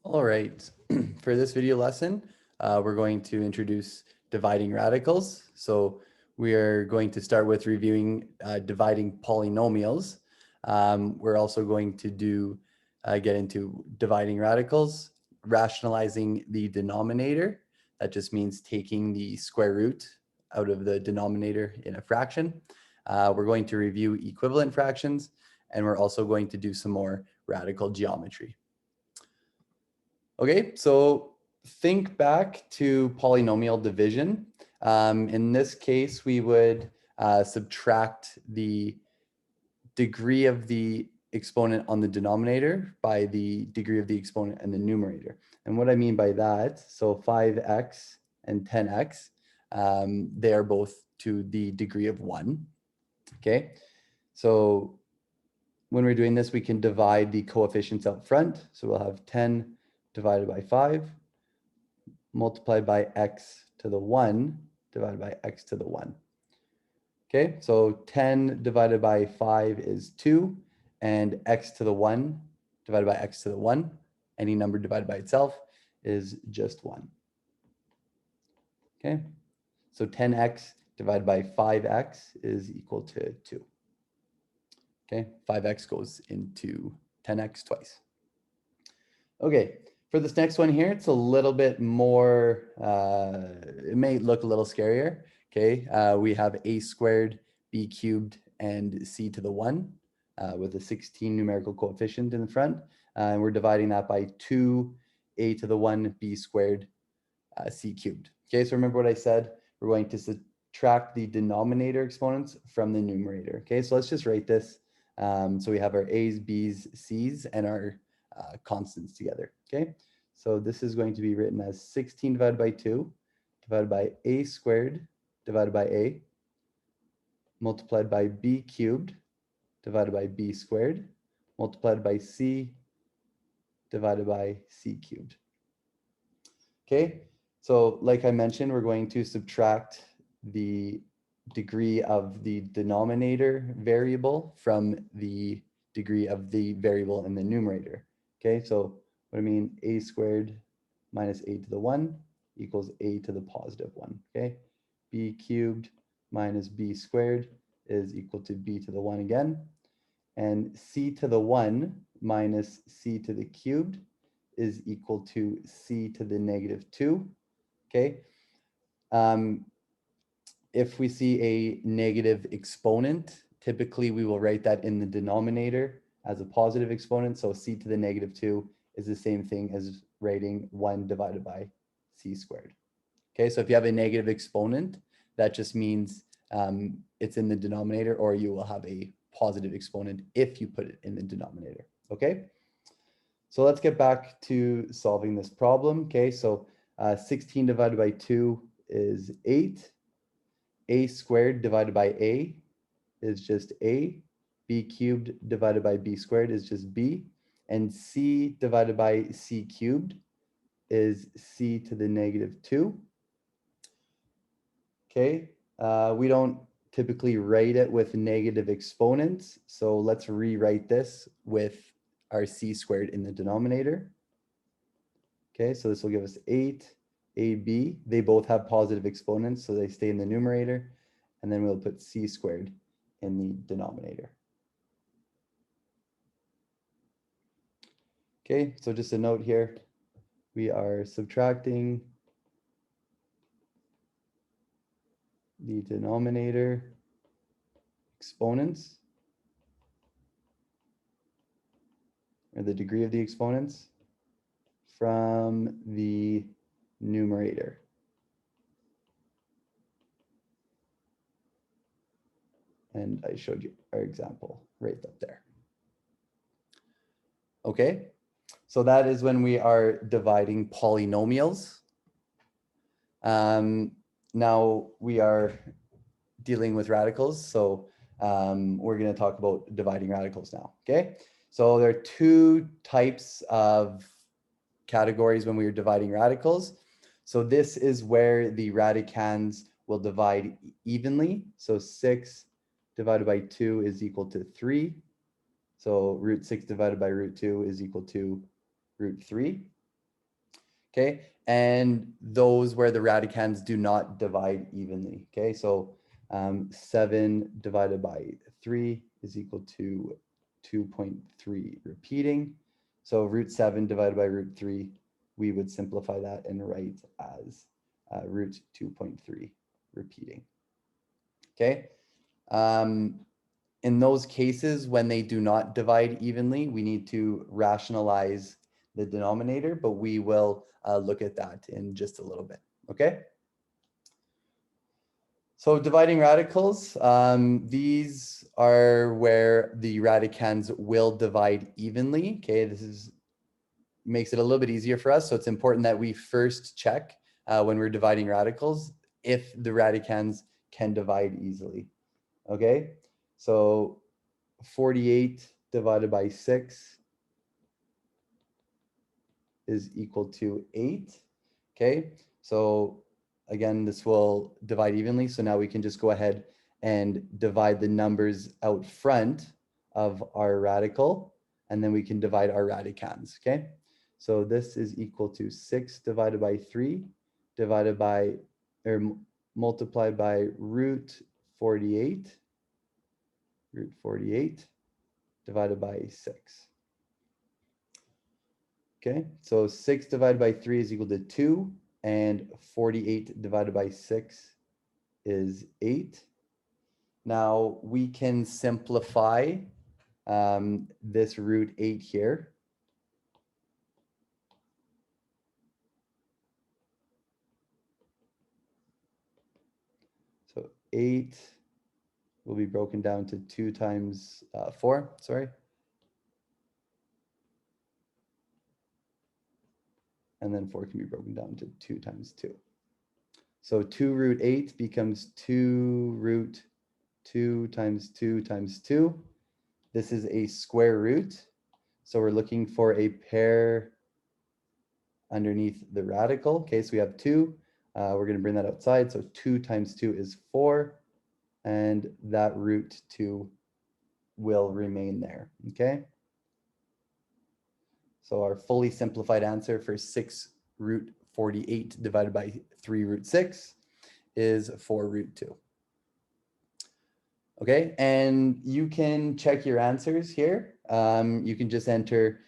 All right, for this video lesson, we're going to introduce dividing radicals. So we are going to start with reviewing dividing polynomials. We're also going to get into dividing radicals, rationalizing the denominator. That just means taking the square root out of the denominator in a fraction. We're going to review equivalent fractions, and we're also going to do some more radical geometry. Okay, so think back to polynomial division. In this case, we would subtract the degree of the exponent on the denominator by the degree of the exponent in the numerator. And what I mean by that, so 5x and 10x, they are both to the degree of 1. Okay, so when we're doing this, we can divide the coefficients up front. So we'll have 10 divided by 5 multiplied by x to the 1 divided by x to the 1. Okay, so 10 divided by 5 is 2, and x to the 1 divided by x to the 1, any number divided by itself, is just 1. Okay, so 10x divided by 5x is equal to 2. Okay, 5x goes into 10x twice. Okay, for this next one here, it's a little bit more, it may look a little scarier. Okay, we have a squared, b cubed, and c to the 1 with a 16 numerical coefficient in the front. And we're dividing that by 2a to the 1, b squared, c cubed. Okay, so remember what I said? We're going to subtract the denominator exponents from the numerator. Okay, so let's just write this. So we have our a's, b's, c's, and our constants together. Okay, so this is going to be written as 16 divided by 2 divided by a squared divided by a multiplied by b cubed divided by b squared multiplied by c divided by c cubed. Okay, so like I mentioned, we're going to subtract the degree of the denominator variable from the degree of the variable in the numerator. Okay, so what I mean, a squared minus a to the 1 equals a to the positive 1. Okay, b cubed minus b squared is equal to b to the 1 again. And c to the 1 minus c to the cubed is equal to c to the negative 2. Okay. If we see a negative exponent, typically we will write that in the denominator as a positive exponent. So c to the negative 2 is the same thing as writing 1 divided by c squared. Okay, so if you have a negative exponent, that just means it's in the denominator, or you will have a positive exponent if you put it in the denominator. Okay, so let's get back to solving this problem. Okay, so 16 divided by 2 is 8. A squared divided by a is just a. B cubed divided by b squared is just b. And c divided by c cubed is c to the negative 2. Okay, we don't typically write it with negative exponents, so let's rewrite this with our c squared in the denominator. Okay, so this will give us 8ab. They both have positive exponents, so they stay in the numerator. And then we'll put c squared in the denominator. Okay, so just a note here, we are subtracting the denominator exponents, or the degree of the exponents, from the numerator. And I showed you our example right up there. Okay, so that is when we are dividing polynomials. Now we are dealing with radicals, so we're going to talk about dividing radicals now. Okay, so there are two types of categories when we are dividing radicals. So this is where the radicands will divide evenly. So 6 divided by 2 is equal to 3. So root 6 divided by root 2 is equal to root 3. okay? And those where the radicands do not divide evenly, okay? So 7 divided by 3 is equal to 2.3 repeating. So root 7 divided by root 3, we would simplify that and write as root 2.3 repeating, okay? In those cases, when they do not divide evenly, we need to rationalize the denominator, but we will look at that in just a little bit, okay? So dividing radicals, these are where the radicands will divide evenly, okay? This makes it a little bit easier for us, so it's important that we first check when we're dividing radicals if the radicands can divide easily, okay? So 48 divided by 6 is equal to 8. Okay, so again, this will divide evenly. So now we can just go ahead and divide the numbers out front of our radical, and then we can divide our radicands. Okay, so this is equal to 6 divided by 3 divided by, or multiplied by root 48 divided by 6. Okay, so 6 divided by 3 is equal to 2, and 48 divided by 6 is 8. Now we can simplify this root 8 here. So 8 will be broken down to 2 times 4, sorry. And then 4 can be broken down to 2 times 2. So 2 root 8 becomes 2 root 2 times 2 times 2. This is a square root. So we're looking for a pair underneath the radical. Okay, so we have 2. We're going to bring that outside. So 2 times 2 is 4. And that root 2 will remain there. Okay. So our fully simplified answer for 6 root 48 divided by 3 root 6 is 4 root 2. Okay, and you can check your answers here. You can just enter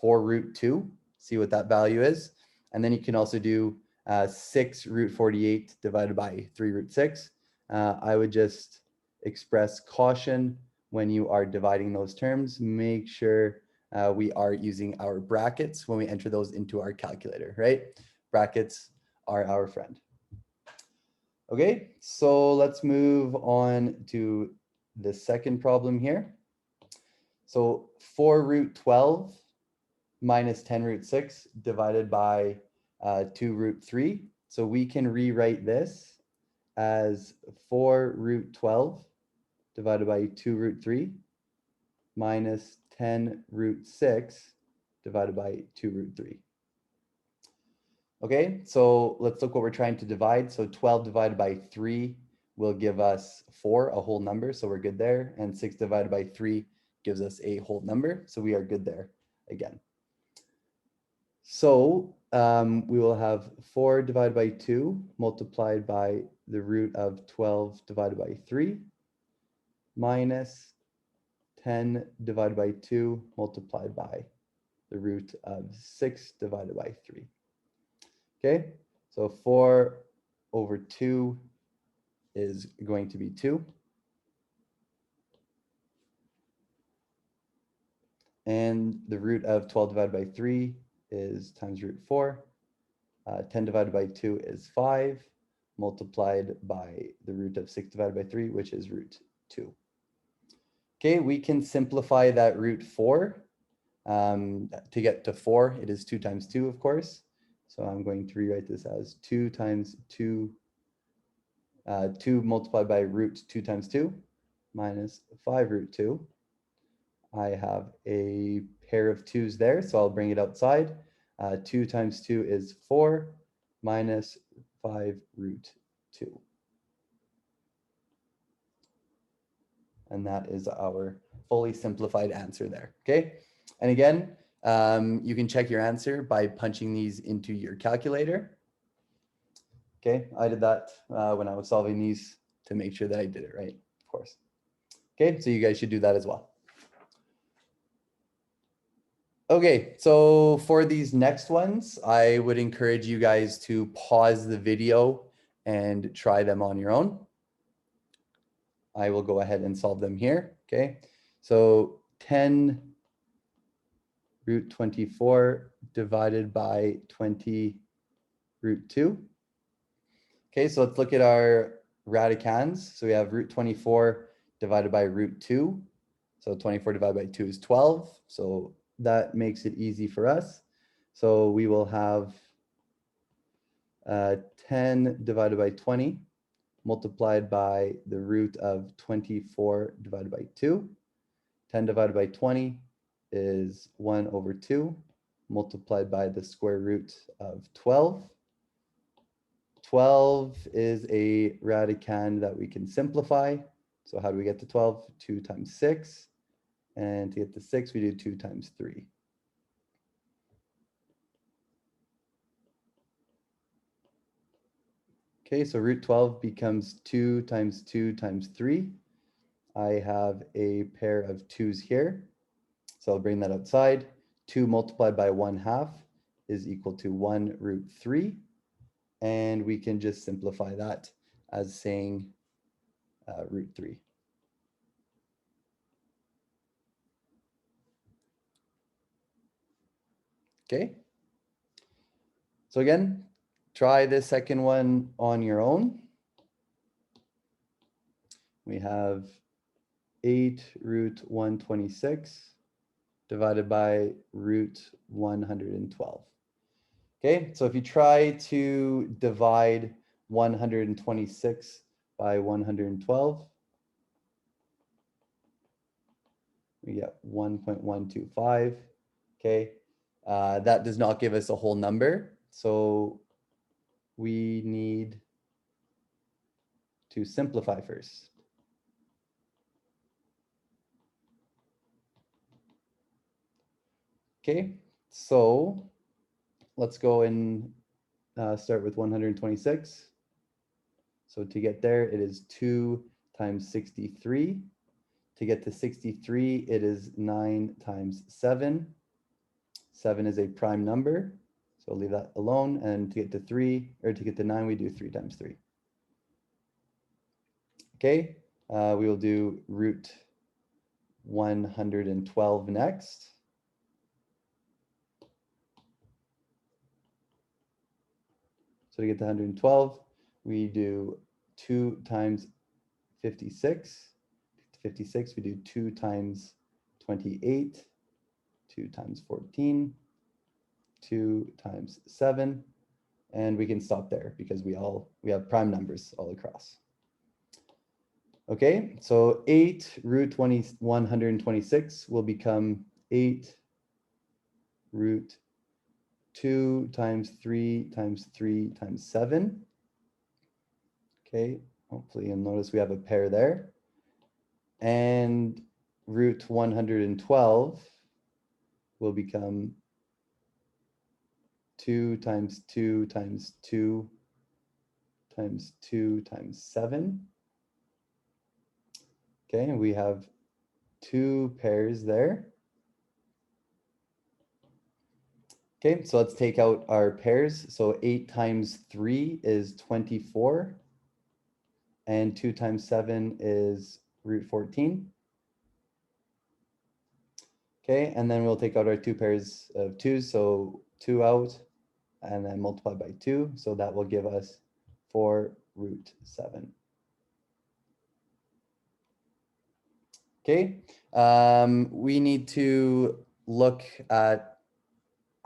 4 root 2, see what that value is. And then you can also do 6 root 48 divided by 3 root 6. I would just express caution when you are dividing those terms. Make sure we are using our brackets when we enter those into our calculator, right? Brackets are our friend. Okay, so let's move on to the second problem here. So 4 root 12 minus 10 root 6 divided by 2 root 3. So we can rewrite this as 4 root 12 divided by 2 root 3 minus 10 root 6 divided by 2 root 3. Okay, so let's look what we're trying to divide. So 12 divided by 3 will give us 4, a whole number, so we're good there. And 6 divided by 3 gives us a whole number, so we are good there again. So we will have 4 divided by 2 multiplied by the root of 12 divided by 3 minus 10 divided by 2 multiplied by the root of 6 divided by 3. Okay, so 4 over 2 is going to be 2. And the root of 12 divided by 3 is times root 4. 10 divided by 2 is 5, multiplied by the root of 6 divided by 3, which is root 2. Okay, we can simplify that root 4. To get to 4, it is 2 times 2, of course. So I'm going to rewrite this as 2 times 2, 2 multiplied by root 2 times 2 minus 5 root 2. I have a pair of 2's there, so I'll bring it outside. 2 times 2 is 4 minus 5 root 2. And that is our fully simplified answer there, okay? And again, You can check your answer by punching these into your calculator. Okay, I did that when I was solving these to make sure that I did it right, of course. Okay, so you guys should do that as well. Okay, so for these next ones, I would encourage you guys to pause the video and try them on your own. I will go ahead and solve them here, okay? So 10 root 24 divided by 20 root 2. Okay, so let's look at our radicands. So we have root 24 divided by root 2. So 24 divided by 2 is 12. So that makes it easy for us. So we will have 10 divided by 20 multiplied by the root of 24 divided by 2. 10 divided by 20 is 1 over 2 multiplied by the square root of 12. 12 is a radicand that we can simplify. So how do we get to 12? 2 times 6. And to get to 6, we do 2 times 3. Okay, so root 12 becomes 2 times 2 times 3. I have a pair of 2's here. So I'll bring that outside. 2 multiplied by 1/2 is equal to 1 root 3. And we can just simplify that as saying root 3. Okay. So again, try this second one on your own. We have 8 root 126 divided by root 112. Okay, so if you try to divide 126 by 112, we get 1.125. Okay, that does not give us a whole number, so we need to simplify first. Okay, so let's go and start with 126. So to get there, it is 2 times 63. To get to 63, it is 9 times 7. 7 is a prime number, so I'll leave that alone. And to get to 3, or to get to 9, we do 3 times 3. Okay, we will do root 112 next. So to get to 112, we do 2 times 56. 56, we do 2 times 28, 2 times 14, 2 times 7, and we can stop there because we have prime numbers all across. Okay, so 8 root 126 will become 8 root 2 times 3 times 3 times 7. Okay, hopefully you'll notice we have a pair there. And root 112 will become 2 times 2 times 2 times 2 times 7. Okay, and we have 2 pairs there. Okay, so let's take out our pairs. So 8 times 3 is 24. And 2 times 7 is root 14. Okay, and then we'll take out our 2 pairs of 2s. So 2 out, and then multiply by 2. So that will give us 4 root 7. Okay, we need to look at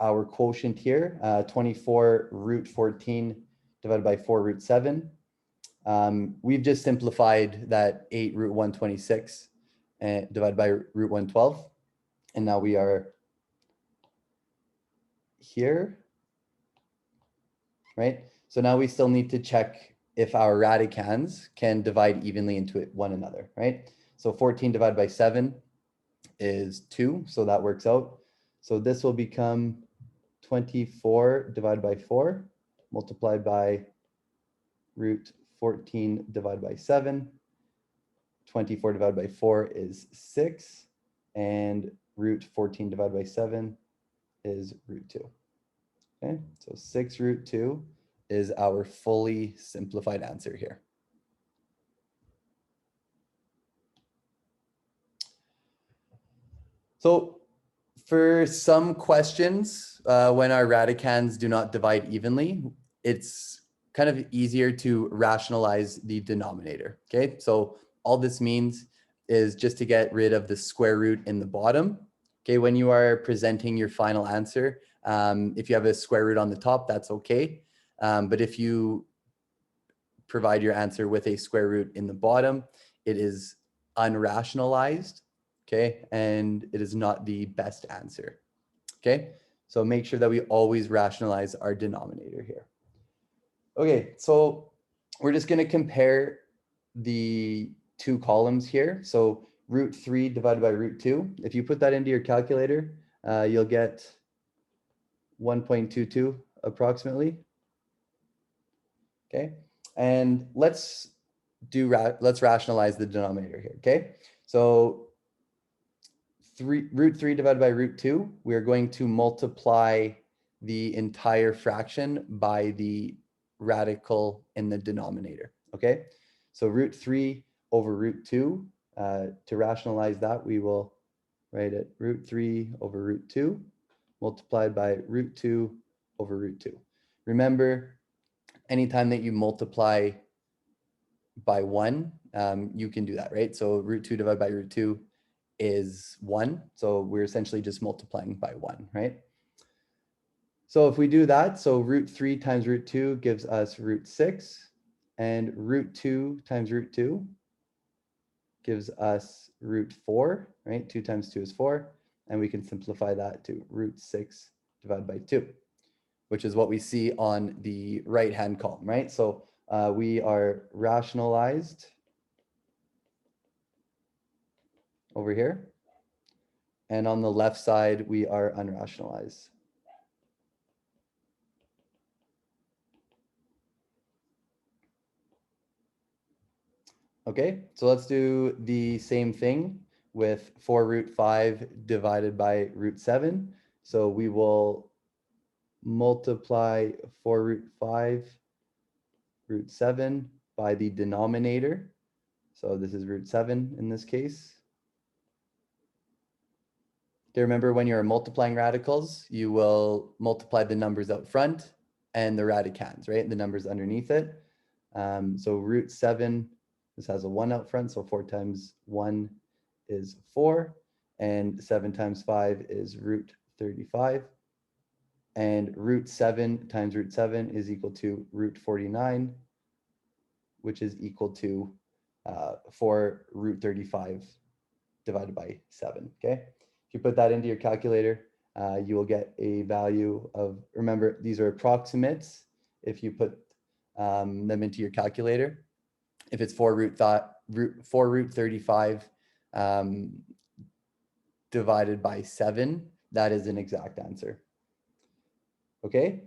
our quotient here, 24 root 14 divided by 4 root 7. We've just simplified that 8 root 126 and divided by root 112. And now we are here, right? So now we still need to check if our radicands can divide evenly into one another, right? So 14 divided by 7 is 2, so that works out. So this will become 24 divided by 4 multiplied by root 14 divided by 7. 24 divided by 4 is 6, and root 14 divided by 7 is root 2. Okay, so 6 root 2 is our fully simplified answer here. So for some questions, when our radicands do not divide evenly, it's kind of easier to rationalize the denominator, okay? So all this means is just to get rid of the square root in the bottom. Okay, when you are presenting your final answer, if you have a square root on the top, that's okay. But if you provide your answer with a square root in the bottom, it is unrationalized, okay? And it is not the best answer, okay? So make sure that we always rationalize our denominator here. Okay, so we're just gonna compare the two columns here. So root 3 divided by root 2. If you put that into your calculator, you'll get 1.22 approximately. Okay, and let's rationalize the denominator here. Okay, so root 3 divided by root 2, we are going to multiply the entire fraction by the radical in the denominator. Okay, so root 3 over root 2, to rationalize that, we will write it root 3 over root 2 multiplied by root 2 over root 2. Remember, anytime that you multiply by 1, you can do that, right? So root 2 divided by root 2 is 1. So we're essentially just multiplying by 1, right? So if we do that, so root 3 times root 2 gives us root 6, and root 2 times root 2 gives us root 4, right? 2 times 2 is 4, and we can simplify that to root 6 divided by 2, which is what we see on the right-hand column, right? So we are rationalized over here, and on the left side, we are unrationalized. Okay, so let's do the same thing with 4 root 5 divided by root 7. So we will multiply 4 root 5 root 7 by the denominator. So this is root 7 in this case. Okay, remember when you're multiplying radicals, you will multiply the numbers out front and the radicands, right? The numbers underneath it. So root 7, this has a 1 out front, so 4 times 1 is 4, and 7 times 5 is root 35. And root 7 times root 7 is equal to root 49, which is equal to 4 root 35 divided by 7, okay? If you put that into your calculator, you will get a value of, remember, these are approximates. If you put them into your calculator, if it's 4 root 35 divided by 7, that is an exact answer. Okay,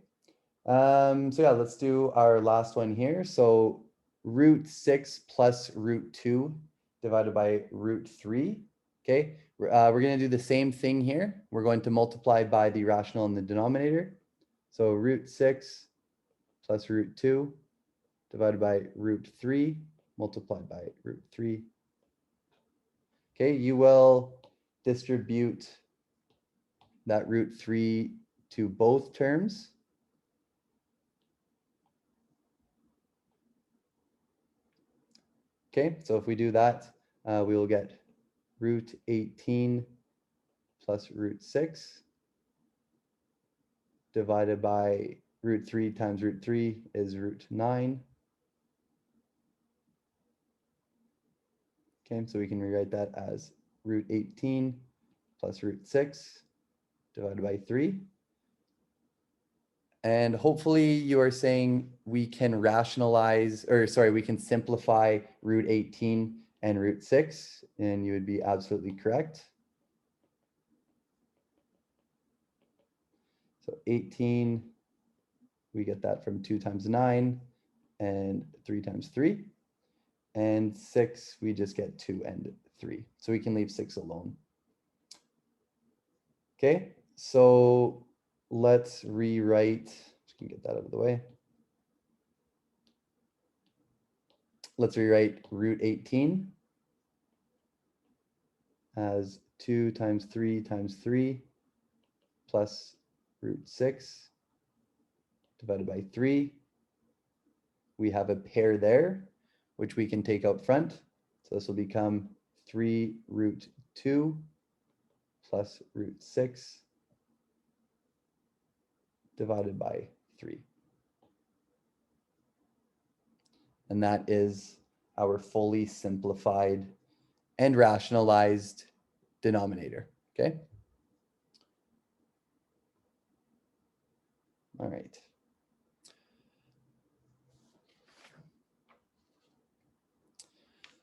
so yeah, let's do our last one here. So root 6 plus root 2 divided by root 3. Okay, we're going to do the same thing here. We're going to multiply by the rational in the denominator. So root 6 plus root 2 divided by root 3 multiplied by root 3. Okay, you will distribute that root 3 to both terms. Okay, so if we do that, we will get root 18 plus root 6 divided by root 3 times root 3 is root 9. Okay, so we can rewrite that as root 18 plus root 6 divided by 3. And hopefully you are saying we can rationalize, or sorry, we can simplify root 18 and root 6, and you would be absolutely correct. So 18, we get that from 2 times 9 and 3 times 3. And 6, we just get 2 and 3. So we can leave 6 alone. Okay, so let's rewrite, just can get that out of the way. Let's rewrite root 18 as 2 times 3 times 3 plus root 6 divided by 3. We have a pair there, which we can take out front. So this will become 3 root 2 plus root 6 divided by 3. And that is our fully simplified and rationalized denominator, okay? All right.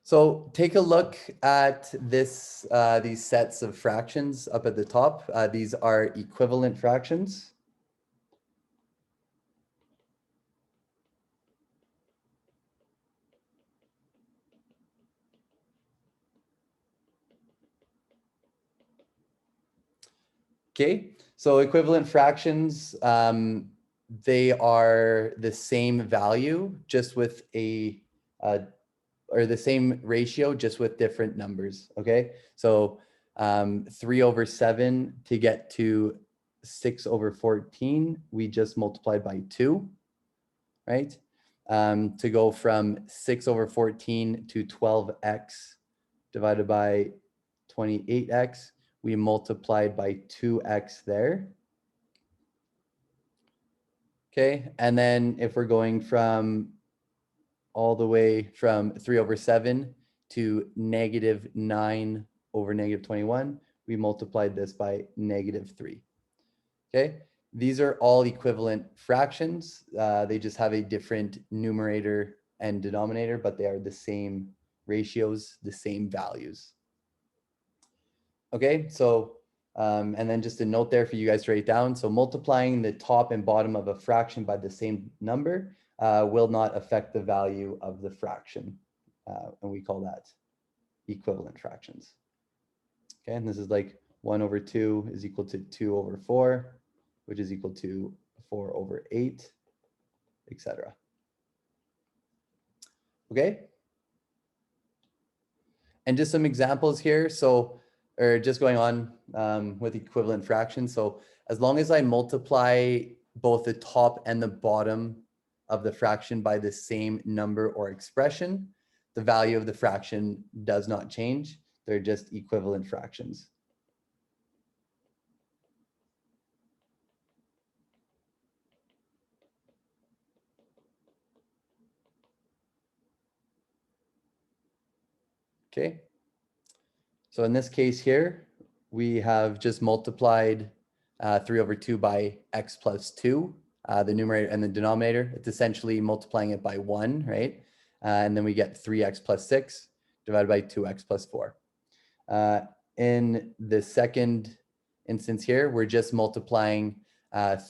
So take a look at this, these sets of fractions up at the top. These are equivalent fractions. Okay, so equivalent fractions, they are the same value, just with or the same ratio, just with different numbers, okay? So 3 over 7 to get to 6 over 14, we just multiplied by 2, right? To go from 6 over 14 to 12x divided by 28x, we multiplied by 2x there. Okay, and then if we're going from all the way from 3 over 7 to negative 9 over negative 21, we multiplied this by negative 3. Okay, these are all equivalent fractions. They just have a different numerator and denominator, but they are the same ratios, the same values. Okay, so, and then just a note there for you guys to write down. So multiplying the top and bottom of a fraction by the same number will not affect the value of the fraction. And we call that equivalent fractions. Okay, and this is like 1 over 2 is equal to 2 over 4, which is equal to 4 over 8, etc. Okay. And just some examples here. So, or just going on with equivalent fractions. So as long as I multiply both the top and the bottom of the fraction by the same number or expression, the value of the fraction does not change. They're just equivalent fractions. Okay. So in this case here, we have just multiplied 3 over 2 by x plus 2, the numerator and the denominator. It's essentially multiplying it by 1, right? And then we get 3x plus 6 divided by 2x plus 4. In the second instance here, we're just multiplying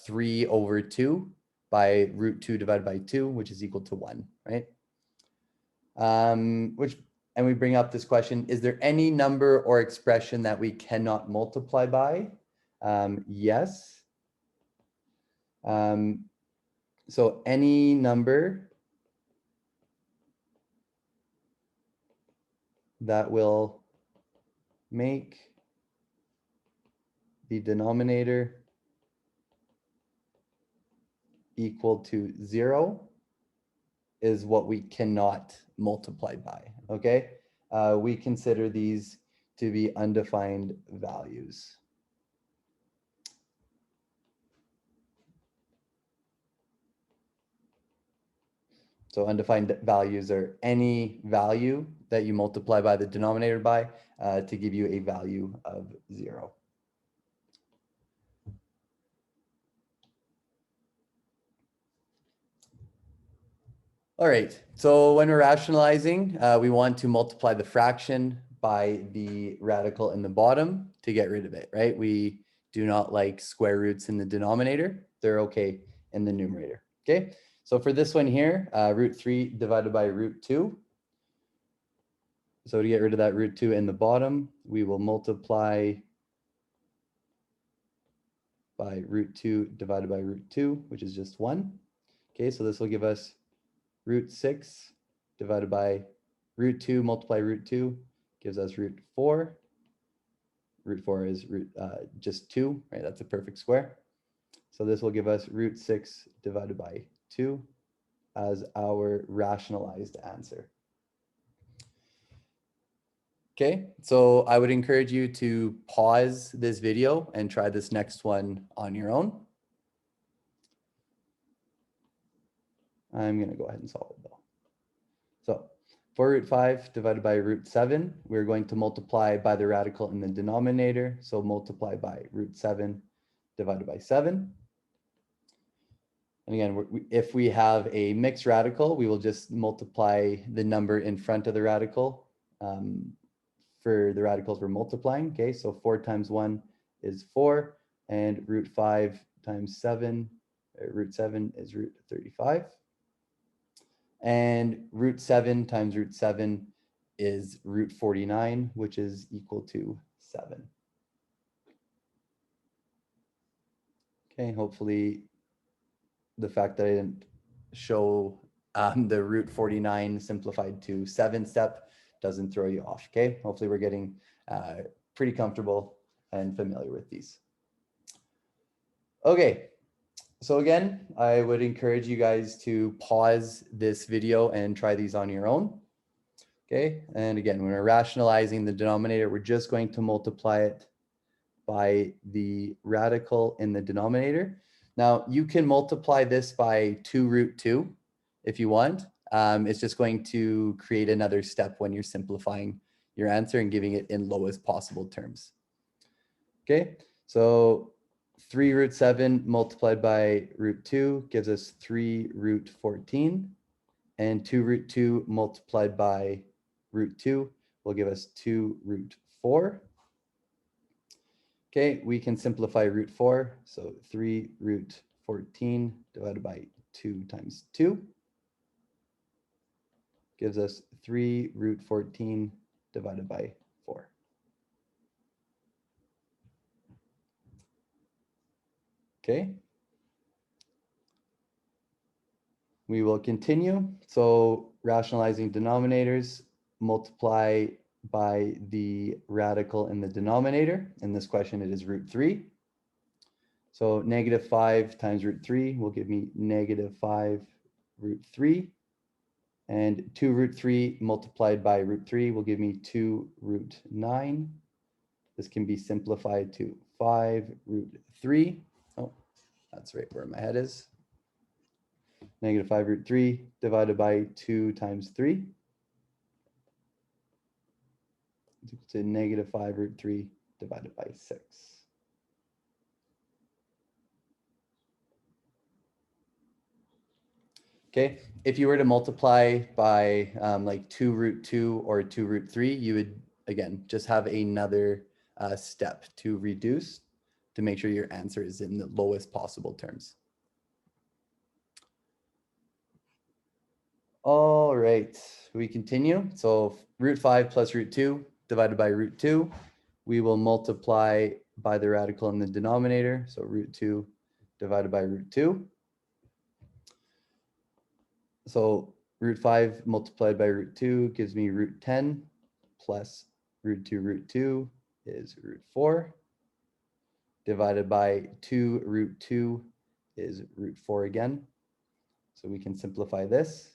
3 over 2 by root 2 divided by 2, which is equal to 1, right? And we bring up this question, is there any number or expression that we cannot multiply by? Yes. So any number that will make the denominator equal to 0 is what we cannot multiply by, okay? We consider these to be undefined values. So undefined values are any value that you multiply by the denominator by to give you a value of 0. All right, so when we're rationalizing, we want to multiply the fraction by the radical in the bottom to get rid of it, right? We do not like square roots in the denominator. They're okay in the numerator, okay? So for this one here, root 3 divided by root 2. So to get rid of that root 2 in the bottom, we will multiply by root 2 divided by root 2, which is just 1. Okay, so this will give us root 6 divided by root 2 multiply root 2 gives us root 4. Root 4 is just 2, right? That's a perfect square. So this will give us root 6 divided by 2 as our rationalized answer. Okay, so I would encourage you to pause this video and try this next one on your own. I'm going to go ahead and solve it though. So for root 5 divided by root 7, we're going to multiply by the radical in the denominator. So multiply by root 7 divided by 7. And again, if we have a mixed radical, we will just multiply the number in front of the radical. For the radicals we're multiplying, okay? So 4 times 1 is 4, and root 5 times 7, root 7 is root 35. And root 7 times root 7 is root 49, which is equal to 7. Okay, hopefully the fact that I didn't show the root 49 simplified to 7 step doesn't throw you off, okay? Hopefully we're getting pretty comfortable and familiar with these. Okay, so again, I would encourage you guys to pause this video and try these on your own. Okay, and again, when we're rationalizing the denominator, we're just going to multiply it by the radical in the denominator. Now, you can multiply this by 2 root 2 if you want. It's just going to create another step when you're simplifying your answer and giving it in lowest possible terms. Okay, so 3 root 7 multiplied by root 2 gives us 3 root 14, and 2 root 2 multiplied by root 2 will give us 2 root 4. Okay, we can simplify root 4, so 3 root 14 divided by 2 times 2 gives us 3 root 14 divided by 4. Okay. We will continue. So rationalizing denominators, multiply by the radical in the denominator. In this question, it is root 3. So negative 5 times root 3 will give me negative 5 root 3. And 2 root 3 multiplied by root 3 will give me 2 root 9. This can be simplified to 5 root 3. Oh, that's right where my head is. Negative 5 root 3 divided by 2 times 3 is equal to negative 5 root 3 divided by 6. Okay, if you were to multiply by like 2 root 2 or 2 root 3, you would, again, just have another step to reduce to make sure your answer is in the lowest possible terms. All right, we continue. So root 5 plus root 2 divided by root 2, we will multiply by the radical in the denominator. So root 2 divided by root 2. So root 5 multiplied by root 2 gives me root 10 plus root 2 is root 4 divided by 2 root 2 is root 4 again. So we can simplify this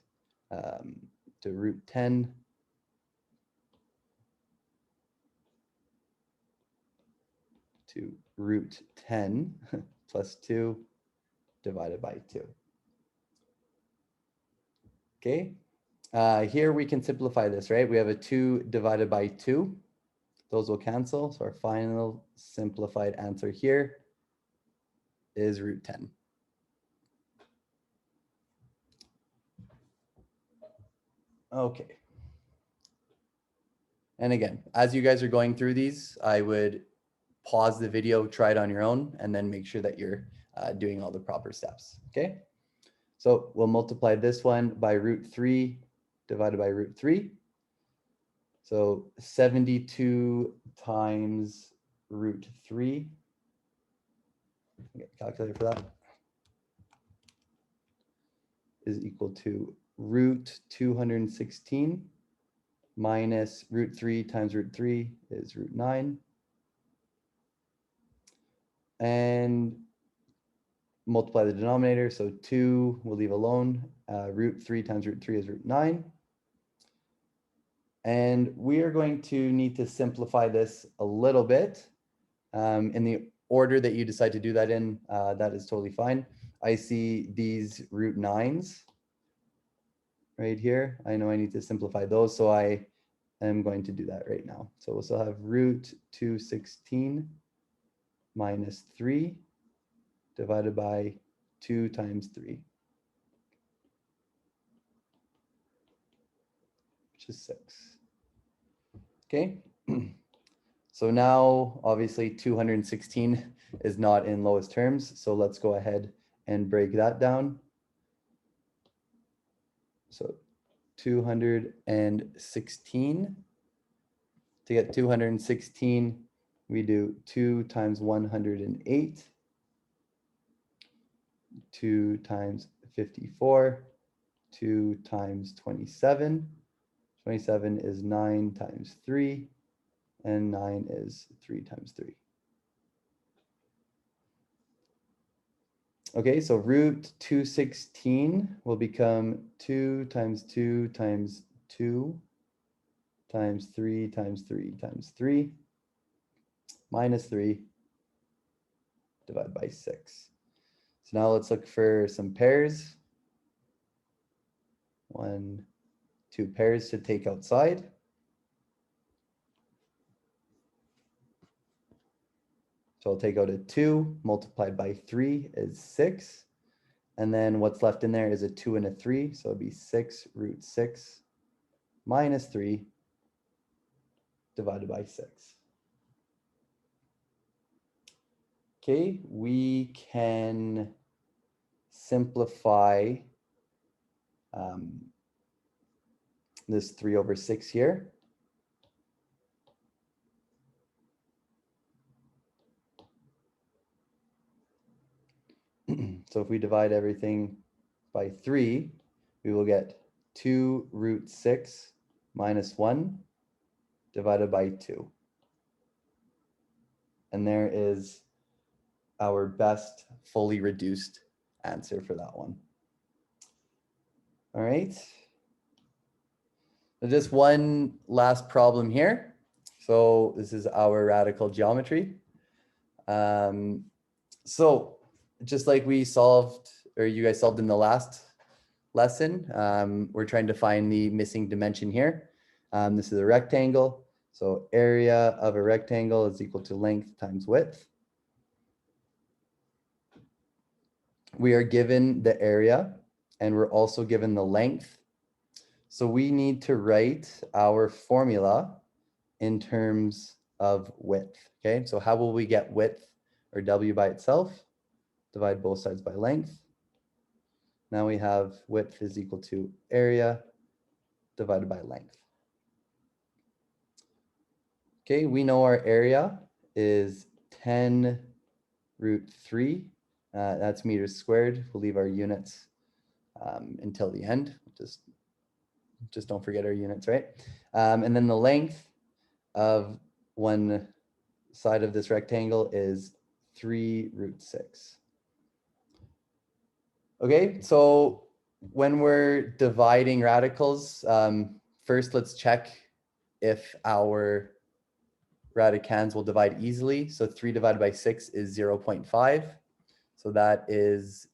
to root 10 to root 10 plus 2 divided by 2. Okay, here we can simplify this, right? We have a 2 divided by 2. Those will cancel. So our final simplified answer here is root 10. Okay. And again, as you guys are going through these, I would pause the video, try it on your own, and then make sure that you're doing all the proper steps, okay? So we'll multiply this one by root 3 divided by root 3. So 72 times root 3. Get a calculator for that. Is equal to root 216 minus root 3 times root 3 is root 9. And multiply the denominator, so 2 we'll leave alone. Root 3 times root 3 is root 9. And we are going to need to simplify this a little bit. In the order that you decide to do that in, that is totally fine. I see these root 9s right here. I know I need to simplify those, so I am going to do that right now. So we'll still have root 216 minus 3 divided by 2 times 3, which is 6. Okay. So now obviously 216 is not in lowest terms. So let's go ahead and break that down. So 216, to get 216, we do 2 times 108, 2 times 54, 2 times 27. 27 is 9 times 3, and 9 is 3 times 3. Okay, so root 216 will become 2 times 2 times 2 times 3 times 3 times 3 minus 3 divided by 6. So now let's look for some pairs. 1, 2 pairs to take outside. So I'll take out a 2 multiplied by 3 is 6. And then what's left in there is a 2 and a 3. So it'd be 6 root 6 minus 3 divided by 6. Okay, we can simplify this 3 over 6 here. So if we divide everything by 3, we will get 2 root 6 minus 1 divided by 2. And there is our best fully reduced answer for that one. All right. So just one last problem here. So this is our radical geometry. So just like we solved, or you guys solved in the last lesson, we're trying to find the missing dimension here. This is a rectangle. So area of a rectangle is equal to length times width. We are given the area and we're also given the length. So we need to write our formula in terms of width. Okay, so how will we get width, or W by itself? Divide both sides by length. Now we have width is equal to area divided by length. Okay, we know our area is 10 root 3. That's meters squared. We'll leave our units until the end. Just don't forget our units, right? And then the length of one side of this rectangle is 3 root 6. Okay, so when we're dividing radicals, first let's check if our radicands will divide easily. So 3 divided by 6 is 0.5. So that is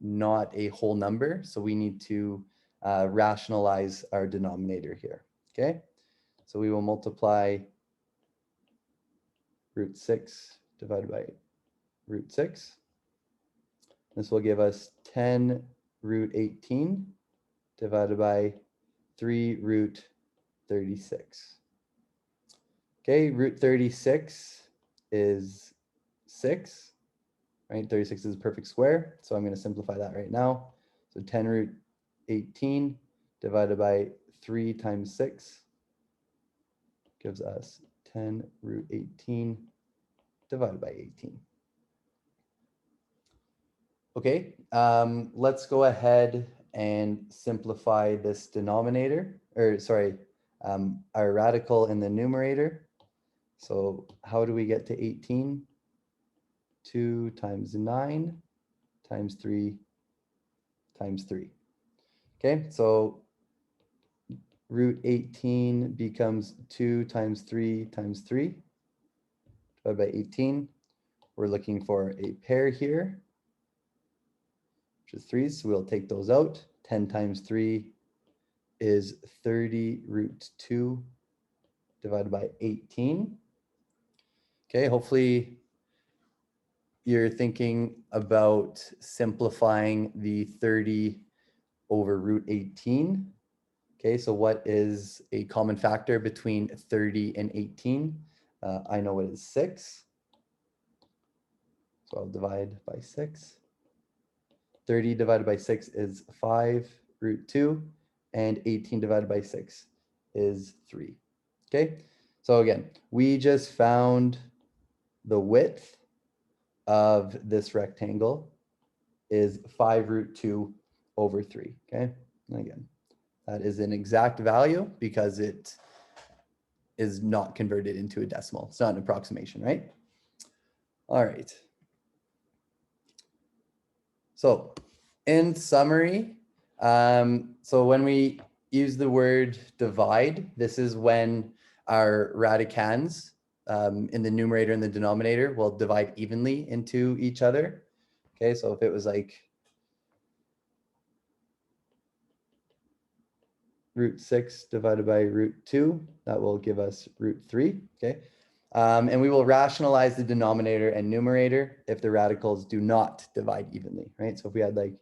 not a whole number. So we need to rationalize our denominator here. Okay, so we will multiply root 6 divided by root 6. This will give us 10 root 18 divided by 3 root 36. Okay, root 36 is 6, right? 36 is a perfect square. So I'm going to simplify that right now. So 10 root 18 divided by 3 times 6 gives us 10 root 18 divided by 18. Okay, let's go ahead and simplify this denominator, or sorry, our radical in the numerator. So how do we get to 18? 2 times 9 times 3 times 3. Okay, so root 18 becomes 2 times 3 times 3 divided by 18. We're looking for a pair here, which is 3, so we'll take those out. 10 times 3 is 30 root 2 divided by 18. Okay, hopefully you're thinking about simplifying the 30 over root 18. Okay, so what is a common factor between 30 and 18? I know it is 6. So I'll divide by 6. 30 divided by 6 is 5 root 2, and 18 divided by 6 is 3. Okay, so again, we just found the width of this rectangle is 5 root 2 over 3. Okay, and again, that is an exact value because it is not converted into a decimal. It's not an approximation, right? All right. So in summary, so when we use the word divide, this is when our radicands in the numerator and the denominator will divide evenly into each other. Okay, so if it was like root 6 divided by root 2, that will give us root 3. Okay, and we will rationalize the denominator and numerator if the radicals do not divide evenly, right? So if we had like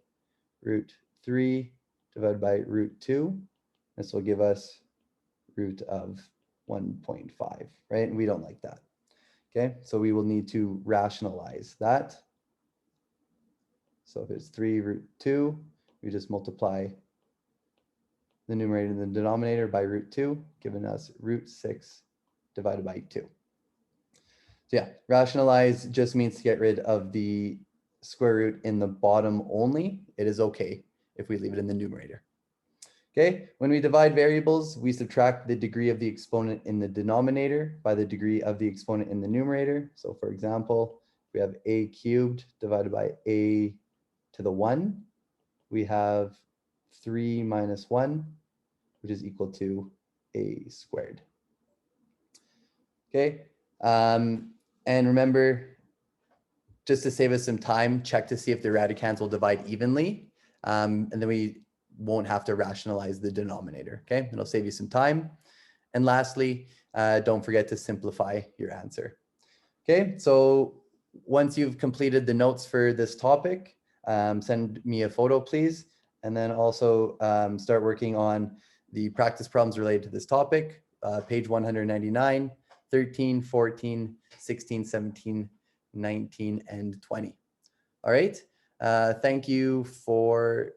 root 3 divided by root 2, this will give us root of 1.5, right? And we don't like that. Okay, so we will need to rationalize that. So if it's 3 root 2, we just multiply the numerator and the denominator by root 2, giving us root 6 divided by 2. So yeah, rationalize just means to get rid of the square root in the bottom only. It is okay if we leave it in the numerator. Okay, when we divide variables, we subtract the degree of the exponent in the denominator by the degree of the exponent in the numerator. So for example, we have a cubed divided by a to the 1. We have 3 minus 1, which is equal to a squared. Okay, and remember, just to save us some time, check to see if the radicands will divide evenly, and then we won't have to rationalize the denominator. Okay, it'll save you some time. And lastly, don't forget to simplify your answer. Okay, so once you've completed the notes for this topic, send me a photo, please. And then also start working on the practice problems related to this topic, page 199, 13, 14, 16, 17, 19, and 20. All right, thank you for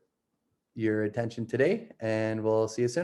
your attention today, and we'll see you soon.